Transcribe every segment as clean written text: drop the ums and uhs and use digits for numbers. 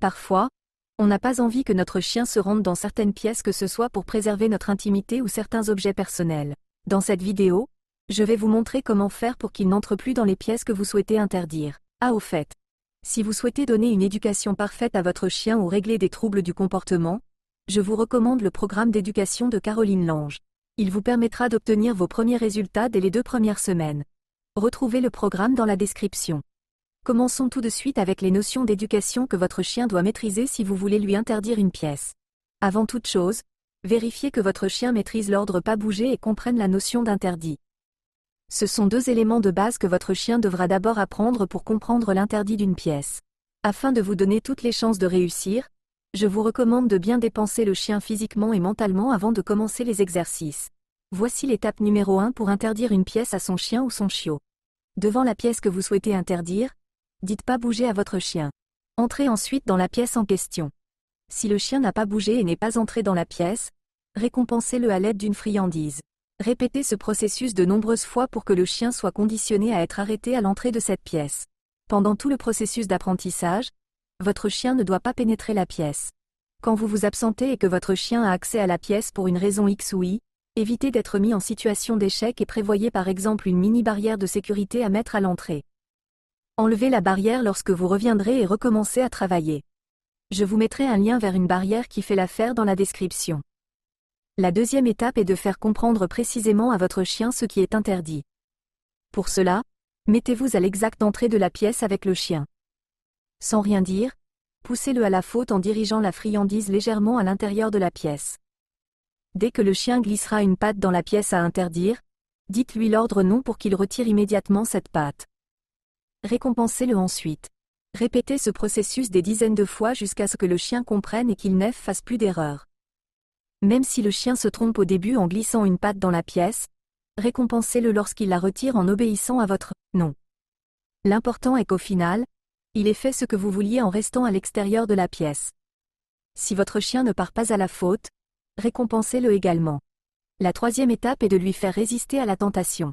Parfois, on n'a pas envie que notre chien se rende dans certaines pièces, que ce soit pour préserver notre intimité ou certains objets personnels. Dans cette vidéo, je vais vous montrer comment faire pour qu'il n'entre plus dans les pièces que vous souhaitez interdire. Ah, au fait, si vous souhaitez donner une éducation parfaite à votre chien ou régler des troubles du comportement, je vous recommande le programme d'éducation de Caroline Lange. Il vous permettra d'obtenir vos premiers résultats dès les 2 premières semaines. Retrouvez le programme dans la description. Commençons tout de suite avec les notions d'éducation que votre chien doit maîtriser si vous voulez lui interdire une pièce. Avant toute chose, vérifiez que votre chien maîtrise l'ordre pas bouger et comprenne la notion d'interdit. Ce sont 2 éléments de base que votre chien devra d'abord apprendre pour comprendre l'interdit d'une pièce. Afin de vous donner toutes les chances de réussir, je vous recommande de bien dépenser le chien physiquement et mentalement avant de commencer les exercices. Voici l'étape numéro 1 pour interdire une pièce à son chien ou son chiot. Devant la pièce que vous souhaitez interdire, dites pas bouger à votre chien. Entrez ensuite dans la pièce en question. Si le chien n'a pas bougé et n'est pas entré dans la pièce, récompensez-le à l'aide d'une friandise. Répétez ce processus de nombreuses fois pour que le chien soit conditionné à être arrêté à l'entrée de cette pièce. Pendant tout le processus d'apprentissage, votre chien ne doit pas pénétrer la pièce. Quand vous vous absentez et que votre chien a accès à la pièce pour une raison X ou Y, évitez d'être mis en situation d'échec et prévoyez par exemple une mini-barrière de sécurité à mettre à l'entrée. Enlevez la barrière lorsque vous reviendrez et recommencez à travailler. Je vous mettrai un lien vers une barrière qui fait l'affaire dans la description. La deuxième étape est de faire comprendre précisément à votre chien ce qui est interdit. Pour cela, mettez-vous à l'exacte entrée de la pièce avec le chien. Sans rien dire, poussez-le à la faute en dirigeant la friandise légèrement à l'intérieur de la pièce. Dès que le chien glissera une patte dans la pièce à interdire, dites-lui l'ordre non pour qu'il retire immédiatement cette patte. Récompensez-le ensuite. Répétez ce processus des dizaines de fois jusqu'à ce que le chien comprenne et qu'il ne fasse plus d'erreur. Même si le chien se trompe au début en glissant une patte dans la pièce, récompensez-le lorsqu'il la retire en obéissant à votre « non ». L'important est qu'au final, il ait fait ce que vous vouliez en restant à l'extérieur de la pièce. Si votre chien ne part pas à la faute, récompensez-le également. La troisième étape est de lui faire résister à la tentation.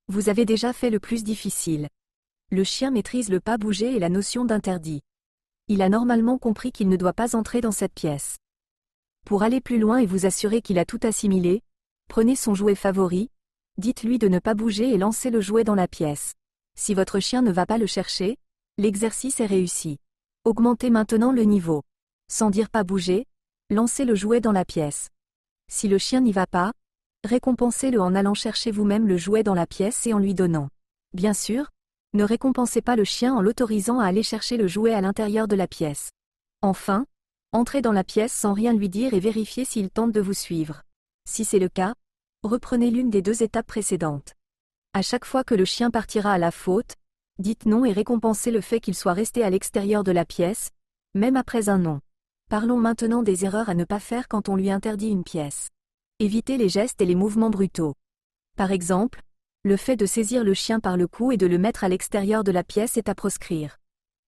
Vous avez déjà fait le plus difficile. Le chien maîtrise le pas bouger et la notion d'interdit. Il a normalement compris qu'il ne doit pas entrer dans cette pièce. Pour aller plus loin et vous assurer qu'il a tout assimilé, prenez son jouet favori, dites-lui de ne pas bouger et lancez le jouet dans la pièce. Si votre chien ne va pas le chercher, l'exercice est réussi. Augmentez maintenant le niveau. Sans dire pas bouger, lancez le jouet dans la pièce. Si le chien n'y va pas, récompensez-le en allant chercher vous-même le jouet dans la pièce et en lui donnant. Bien sûr, ne récompensez pas le chien en l'autorisant à aller chercher le jouet à l'intérieur de la pièce. Enfin, entrez dans la pièce sans rien lui dire et vérifiez s'il tente de vous suivre. Si c'est le cas, reprenez l'une des 2 étapes précédentes. À chaque fois que le chien partira à la faute, dites non et récompensez le fait qu'il soit resté à l'extérieur de la pièce, même après un non. Parlons maintenant des erreurs à ne pas faire quand on lui interdit une pièce. Évitez les gestes et les mouvements brutaux. Par exemple, le fait de saisir le chien par le cou et de le mettre à l'extérieur de la pièce est à proscrire.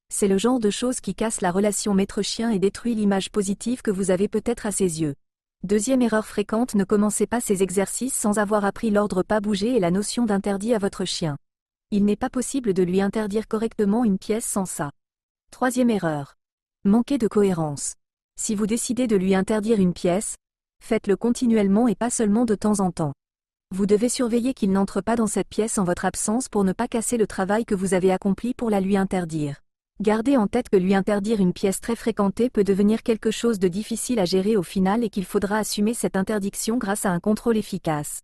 C'est le genre de choses qui casse la relation maître-chien et détruit l'image positive que vous avez peut-être à ses yeux. Deuxième erreur fréquente, ne commencez pas ces exercices sans avoir appris l'ordre pas bouger et la notion d'interdit à votre chien. Il n'est pas possible de lui interdire correctement une pièce sans ça. Troisième erreur. Manquer de cohérence. Si vous décidez de lui interdire une pièce, faites-le continuellement et pas seulement de temps en temps. Vous devez surveiller qu'il n'entre pas dans cette pièce en votre absence pour ne pas casser le travail que vous avez accompli pour la lui interdire. Gardez en tête que lui interdire une pièce très fréquentée peut devenir quelque chose de difficile à gérer au final et qu'il faudra assumer cette interdiction grâce à un contrôle efficace.